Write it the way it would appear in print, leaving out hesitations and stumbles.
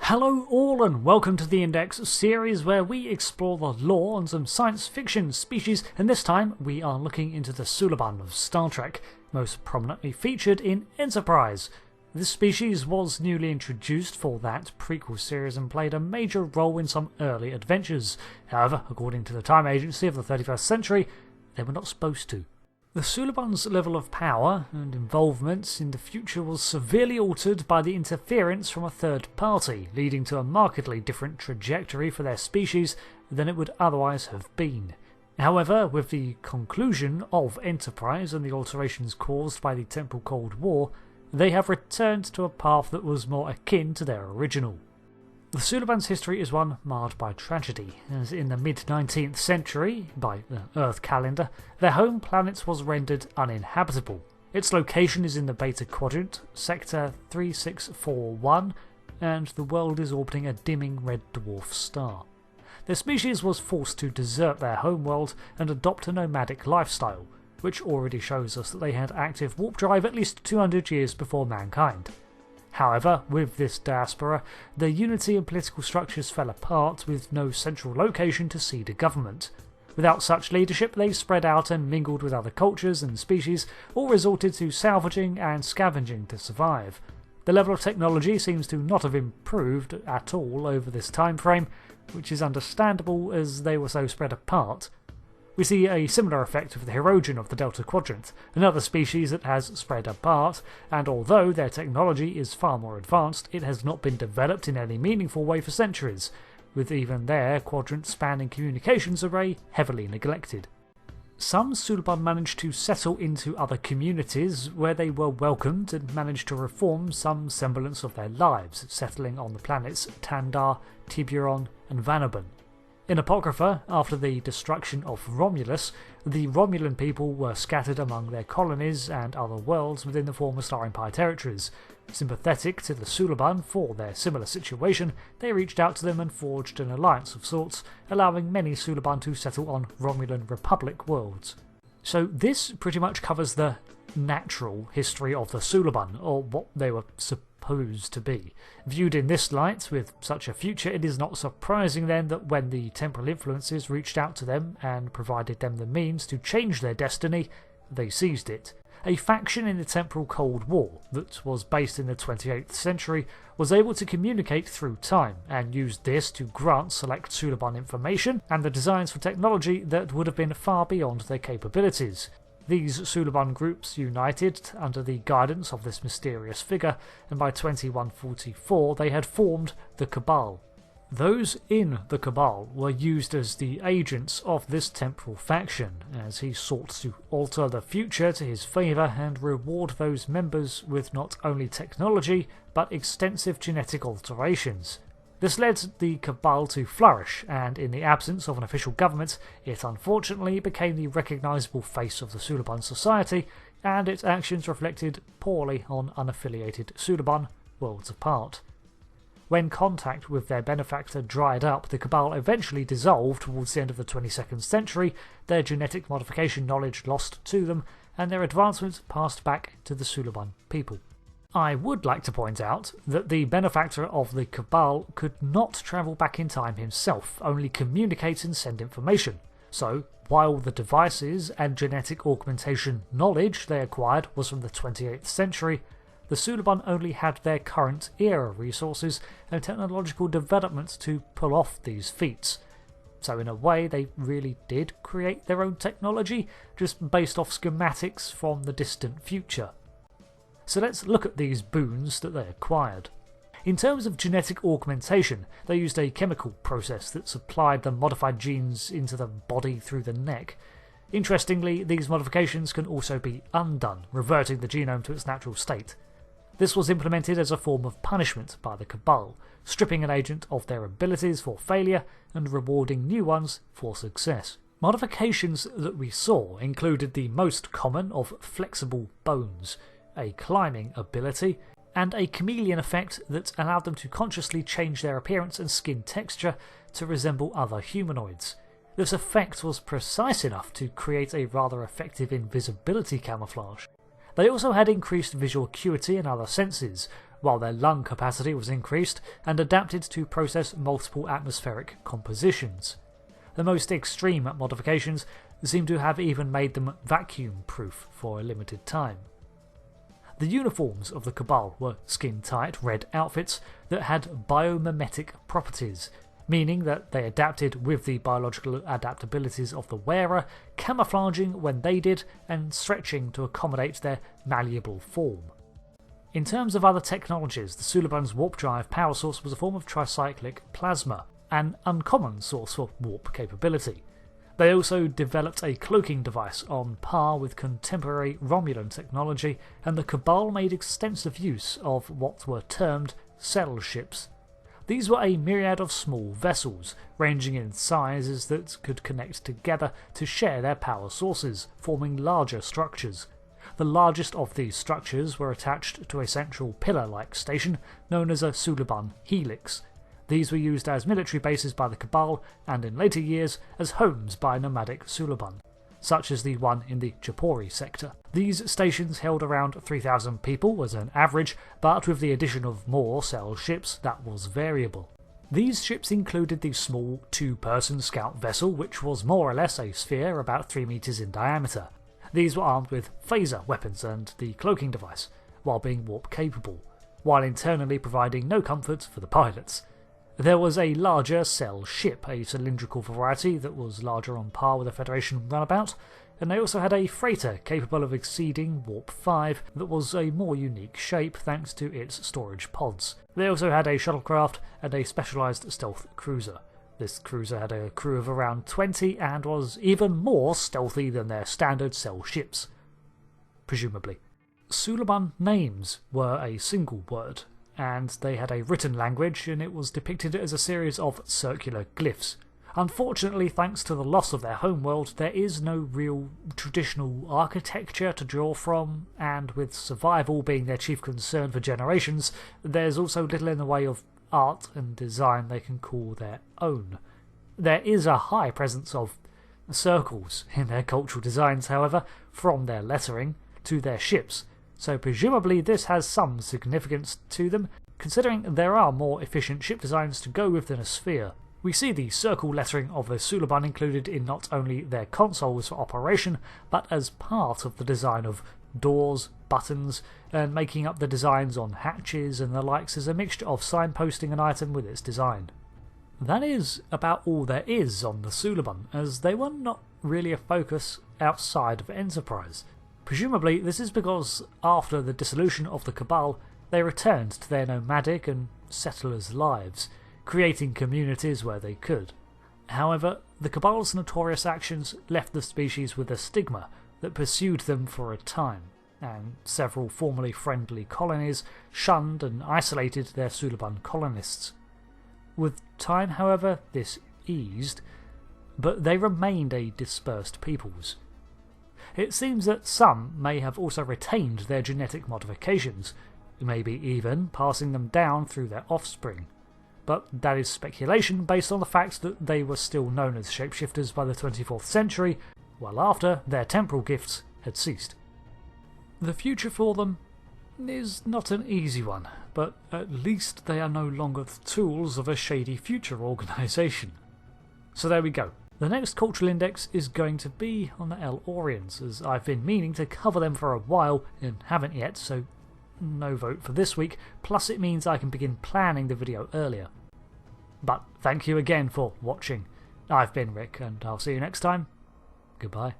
Hello all and welcome to the Index series where we explore the lore on some science fiction species, and this time we are looking into the Suliban of Star Trek, most prominently featured in Enterprise. This species was newly introduced for that prequel series and played a major role in some early adventures. However, according to the Time Agency of the 31st century, they were not supposed to. The Suliban's level of power and involvement in the future was severely altered by the interference from a third party, leading to a markedly different trajectory for their species than it would otherwise have been. However, with the conclusion of Enterprise and the alterations caused by the Temporal Cold War, they have returned to a path that was more akin to their original. The Suliban's history is one marred by tragedy, as in the mid-19th century, by the Earth calendar, their home planet was rendered uninhabitable. Its location is in the Beta Quadrant, Sector 3641, and the world is orbiting a dimming red dwarf star. Their species was forced to desert their homeworld and adopt a nomadic lifestyle, which already shows us that they had active warp drive at least 200 years before mankind. However, with this diaspora, their unity and political structures fell apart with no central location to seed a government. Without such leadership, they spread out and mingled with other cultures and species, all resorted to salvaging and scavenging to survive. The level of technology seems to not have improved at all over this time frame, which is understandable as they were so spread apart. We see a similar effect with the Hirogen of the Delta Quadrant, another species that has spread apart, and although their technology is far more advanced, it has not been developed in any meaningful way for centuries, with even their quadrant-spanning communications array heavily neglected. Some Suliban managed to settle into other communities where they were welcomed and managed to reform some semblance of their lives, settling on the planets Tandar, Tiburon and Vanaban. In Apocrypha, after the destruction of Romulus, the Romulan people were scattered among their colonies and other worlds within the former Star Empire territories. Sympathetic to the Suliban for their similar situation, they reached out to them and forged an alliance of sorts, allowing many Suliban to settle on Romulan Republic worlds. So this pretty much covers the natural history of the Suliban, or what they were supposed to be. Viewed in this light, with such a future, it is not surprising then that when the temporal influences reached out to them and provided them the means to change their destiny, they seized it. A faction in the Temporal Cold War that was based in the 28th century was able to communicate through time and used this to grant select Suliban information and the designs for technology that would have been far beyond their capabilities. These Suliban groups united under the guidance of this mysterious figure, and by 2144 they had formed the CABAL. Those in the CABAL were used as the agents of this temporal faction, as he sought to alter the future to his favour and reward those members with not only technology, but extensive genetic alterations. This led the CABAL to flourish, and in the absence of an official government, it unfortunately became the recognisable face of the Suliban society, and its actions reflected poorly on unaffiliated Suliban worlds apart. When contact with their benefactor dried up, the CABAL eventually dissolved towards the end of the 22nd century, their genetic modification knowledge lost to them, and their advancements passed back to the Suliban people. I would like to point out that the benefactor of the CABAL could not travel back in time himself, only communicate and send information. So, while the devices and genetic augmentation knowledge they acquired was from the 28th century, the Suliban only had their current era resources and technological developments to pull off these feats. So in a way they really did create their own technology, just based off schematics from the distant future. So let's look at these boons that they acquired. In terms of genetic augmentation, they used a chemical process that supplied the modified genes into the body through the neck. Interestingly, these modifications can also be undone, reverting the genome to its natural state. This was implemented as a form of punishment by the CABAL, stripping an agent of their abilities for failure and rewarding new ones for success. Modifications that we saw included the most common of flexible bones, a climbing ability, and a chameleon effect that allowed them to consciously change their appearance and skin texture to resemble other humanoids. This effect was precise enough to create a rather effective invisibility camouflage. They also had increased visual acuity and other senses, while their lung capacity was increased and adapted to process multiple atmospheric compositions. The most extreme modifications seem to have even made them vacuum-proof for a limited time. The uniforms of the CABAL were skin-tight red outfits that had biomimetic properties, meaning that they adapted with the biological adaptabilities of the wearer, camouflaging when they did and stretching to accommodate their malleable form. In terms of other technologies, the Suliban's warp drive power source was a form of tricyclic plasma, an uncommon source for warp capability. They also developed a cloaking device on par with contemporary Romulan technology, and the CABAL made extensive use of what were termed cell ships. These were a myriad of small vessels, ranging in sizes that could connect together to share their power sources, forming larger structures. The largest of these structures were attached to a central pillar-like station known as a Suliban helix. These were used as military bases by the CABAL, and in later years as homes by nomadic Suliban, such as the one in the Japori sector. These stations held around 3,000 people as an average, but with the addition of more cell ships that was variable. These ships included the small two-person scout vessel, which was more or less a sphere about 3 meters in diameter. These were armed with phaser weapons and the cloaking device, while being warp capable, while internally providing no comfort for the pilots. There was a larger cell ship, a cylindrical variety that was larger on par with a Federation runabout, and they also had a freighter capable of exceeding Warp 5 that was a more unique shape thanks to its storage pods. They also had a shuttlecraft and a specialised stealth cruiser. This cruiser had a crew of around 20 and was even more stealthy than their standard cell ships. Presumably. Suliban names were a single word, and they had a written language, and it was depicted as a series of circular glyphs. Unfortunately, thanks to the loss of their homeworld, there is no real traditional architecture to draw from, and with survival being their chief concern for generations, there's also little in the way of art and design they can call their own. There is a high presence of circles in their cultural designs, however, from their lettering to their ships, so presumably this has some significance to them, considering there are more efficient ship designs to go with than a sphere. We see the circle lettering of the Suliban included in not only their consoles for operation, but as part of the design of doors, buttons, and making up the designs on hatches and the likes is a mixture of signposting an item with its design. That is about all there is on the Suliban, as they were not really a focus outside of Enterprise. Presumably this is because after the dissolution of the CABAL, they returned to their nomadic and settlers' lives, creating communities where they could. However, the CABAL's notorious actions left the species with a stigma that pursued them for a time, and several formerly friendly colonies shunned and isolated their Suliban colonists. With time, however, this eased, but they remained a dispersed peoples. It seems that some may have also retained their genetic modifications, maybe even passing them down through their offspring. But that is speculation based on the fact that they were still known as shapeshifters by the 24th century, while after their temporal gifts had ceased. The future for them is not an easy one, but at least they are no longer the tools of a shady future organisation. So there we go. The next cultural index is going to be on the El-Orians, as I've been meaning to cover them for a while and haven't yet, so no vote for this week, plus it means I can begin planning the video earlier. But thank you again for watching. I've been Rick, and I'll see you next time. Goodbye.